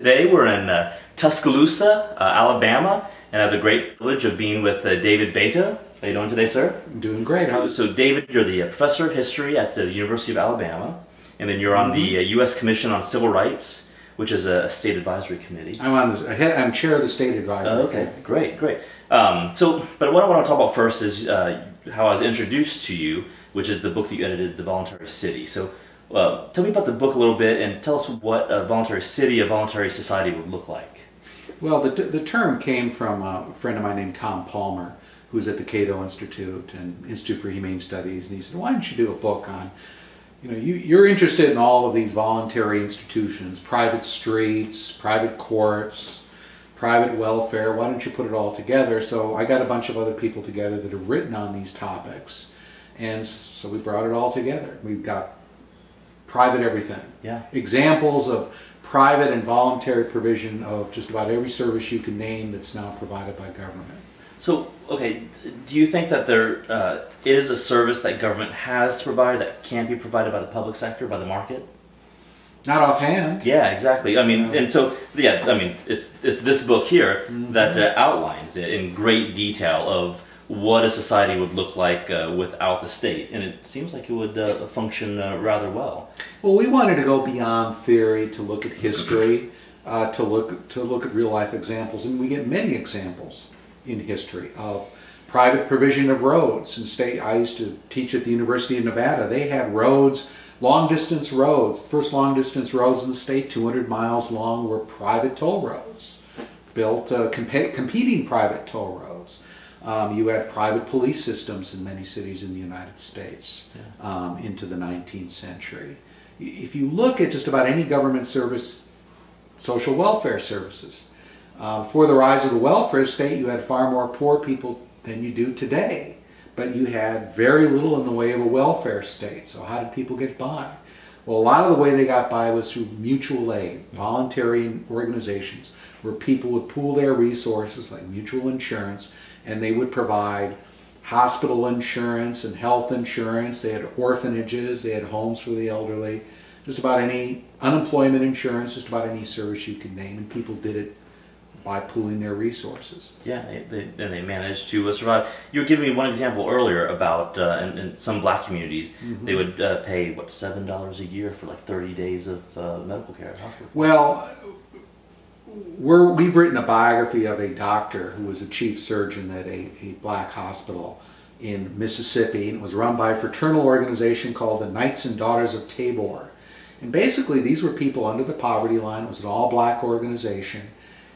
Today we're in Tuscaloosa, Alabama, and I have the great privilege of being with David Beito. How you doing today, sir? I'm doing great. So David, you're the professor of history at the University of Alabama, and then you're on the U.S. Commission on Civil Rights, which is a state advisory committee. I'm chair of the state advisory committee. Great. But what I want to talk about first is how I was introduced to you, which is the book that you edited, The Voluntary City. So tell me about the book a little bit, and tell us what a voluntary city, a voluntary society would look like. Well, the term came from a friend of mine named Tom Palmer, who's at the Cato Institute and Institute for Humane Studies, and he said, why don't you do a book on, you're interested in all of these voluntary institutions, private streets, private courts, private welfare, why don't you put it all together? So I got a bunch of other people together that have written on these topics, and so we brought it all together. We've got private everything. Yeah. Examples of private and voluntary provision of just about every service you can name that's now provided by government. So, okay, do you think that there is a service that government has to provide that can't be provided by the public sector, by the market? Not offhand. Yeah, exactly. I mean, and so, yeah, I mean, it's this book here that outlines it in great detail of what a society would look like without the state, and it seems like it would function rather well. Well, we wanted to go beyond theory to look at history, to look at real life examples, and we get many examples in history of private provision of roads. In state, I used to teach at the University of Nevada. They had roads, long distance roads. The first long distance roads in the state, 200 miles long, were private toll roads, built competing private toll roads. You had private police systems in many cities in the United States into the 19th century. If you look at just about any government service, social welfare services, before the rise of the welfare state, you had far more poor people than you do today, but you had very little in the way of a welfare state. So how did people get by? Well, a lot of the way they got by was through mutual aid, voluntary organizations, where people would pool their resources like mutual insurance, and they would provide hospital insurance and health insurance. They had orphanages, they had homes for the elderly, just about any unemployment insurance, just about any service you could name, and people did it by pooling their resources. Yeah, they managed to survive. You were giving me one example earlier about in some black communities, they would pay, what, $7 a year for like 30 days of medical care at hospital? Well, we've written a biography of a doctor who was a chief surgeon at a black hospital in Mississippi, and it was run by a fraternal organization called the Knights and Daughters of Tabor. And basically these were people under the poverty line. It was an all-black organization,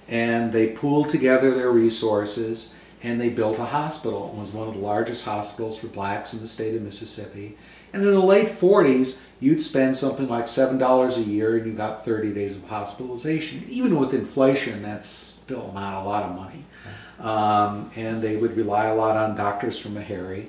and they pooled together their resources and they built a hospital. It was one of the largest hospitals for blacks in the state of Mississippi. And in the late 40s, you'd spend something like $7 a year and you got 30 days of hospitalization. Even with inflation, that's still not a lot of money. And they would rely a lot on doctors from Meharry,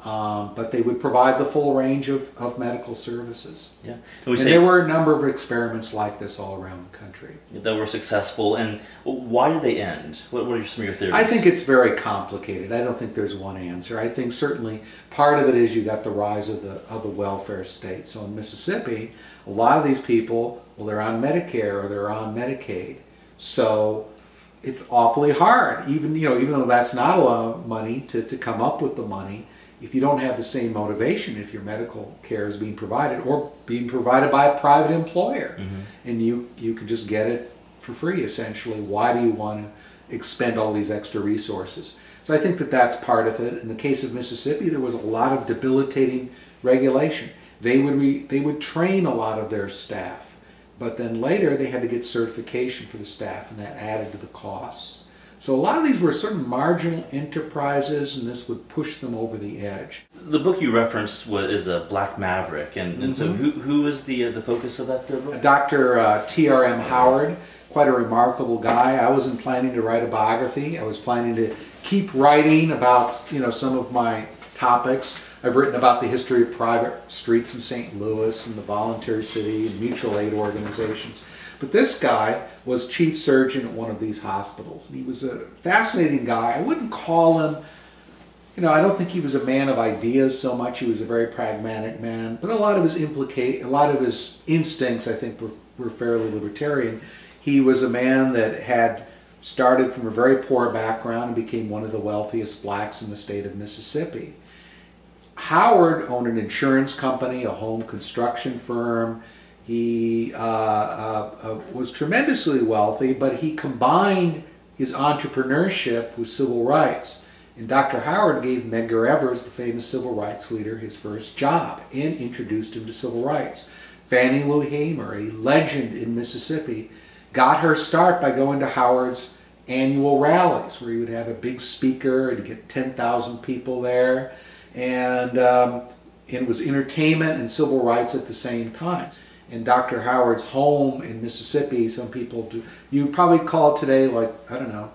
but they would provide the full range of medical services. Yeah. And there were a number of experiments like this all around the country that were successful. And why did they end? What are some of your theories? I think it's very complicated. I don't think there's one answer. I think certainly part of it is you got the rise of the welfare state. So in Mississippi, a lot of these people, well, they're on Medicare or they're on Medicaid. So it's awfully hard, even though that's not a lot of money, to come up with the money. If you don't have the same motivation, if your medical care is being provided or being provided by a private employer, and you can just get it for free, essentially, why do you want to expend all these extra resources? So I think that that's part of it. In the case of Mississippi, there was a lot of debilitating regulation. They would train a lot of their staff, but then later they had to get certification for the staff, and that added to the costs. So a lot of these were sort of marginal enterprises, and this would push them over the edge. The book you referenced is a Black Maverick, and so who is the focus of that book? Dr. T.R.M. Howard, quite a remarkable guy. I wasn't planning to write a biography. I was planning to keep writing about some of my topics. I've written about the history of private streets in St. Louis and the voluntary city and mutual aid organizations. But this guy was chief surgeon at one of these hospitals. And he was a fascinating guy. I wouldn't call him, I don't think he was a man of ideas so much. He was a very pragmatic man. But a lot of his instincts, I think, were fairly libertarian. He was a man that had started from a very poor background and became one of the wealthiest blacks in the state of Mississippi. Howard owned an insurance company, a home construction firm. He was tremendously wealthy, but he combined his entrepreneurship with civil rights. And Dr. Howard gave Medgar Evers, the famous civil rights leader, his first job and introduced him to civil rights. Fannie Lou Hamer, a legend in Mississippi, got her start by going to Howard's annual rallies, where he would have a big speaker and get 10,000 people there. And it was entertainment and civil rights at the same time. And Dr. Howard's home in Mississippi, some people do, you probably call it today like, I don't know,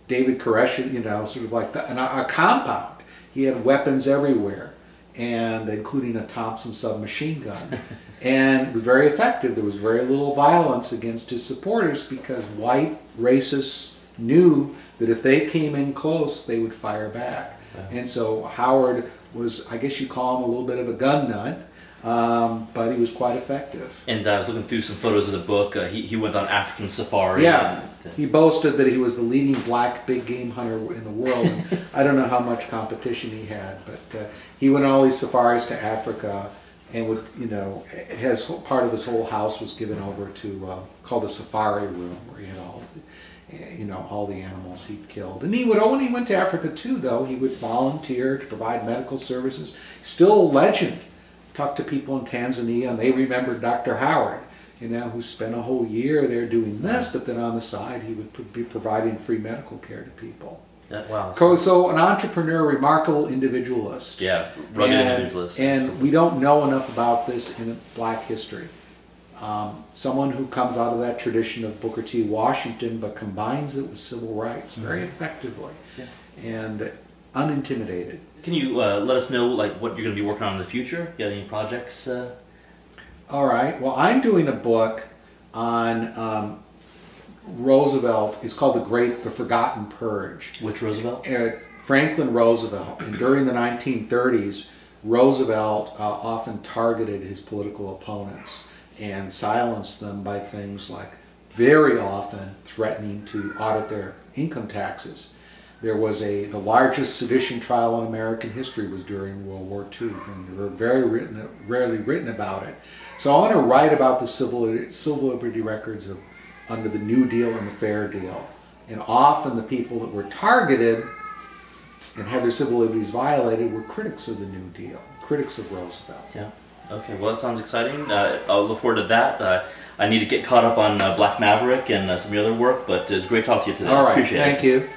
David Koresh, you know, sort of like a compound. He had weapons everywhere, and including a Thompson submachine gun. And it was very effective. There was very little violence against his supporters because white racists knew that if they came in close, they would fire back. And so Howard was, I guess you call him a little bit of a gun nut, but he was quite effective. And I was looking through some photos of the book. He went on African safari. Yeah, he boasted that he was the leading black big game hunter in the world. And I don't know how much competition he had, but he went on all these safaris to Africa, and would, you know, part of his whole house was given over to called a safari room, where he had all the, you know, all the animals he'd killed. And he would, when he went to Africa too, though, he would volunteer to provide medical services. Still a legend. Talked to people in Tanzania, and they remembered Dr. Howard, you know, who spent a whole year there doing this, but then on the side he would be providing free medical care to people. Wow. So an entrepreneur, remarkable individualist. Yeah, rugged individualist. And we don't know enough about this in black history. Someone who comes out of that tradition of Booker T. Washington, but combines it with civil rights very effectively, and unintimidated. Can you let us know like what you're going to be working on in the future? You got any projects? All right. Well, I'm doing a book on Roosevelt. It's called The Forgotten Purge. Which Roosevelt? Franklin Roosevelt. And during the 1930s, Roosevelt often targeted his political opponents and silenced them by things like very often threatening to audit their income taxes. There was the largest sedition trial in American history was during World War II, and there were rarely written about it. So I want to write about the civil liberty records of under the New Deal and the Fair Deal. And often the people that were targeted and had their civil liberties violated were critics of the New Deal, critics of Roosevelt. Yeah. Okay, well that sounds exciting. I'll look forward to that. I need to get caught up on Black Maverick and some of your other work, but it was great talking to you today. All right, Appreciate it. Thank you.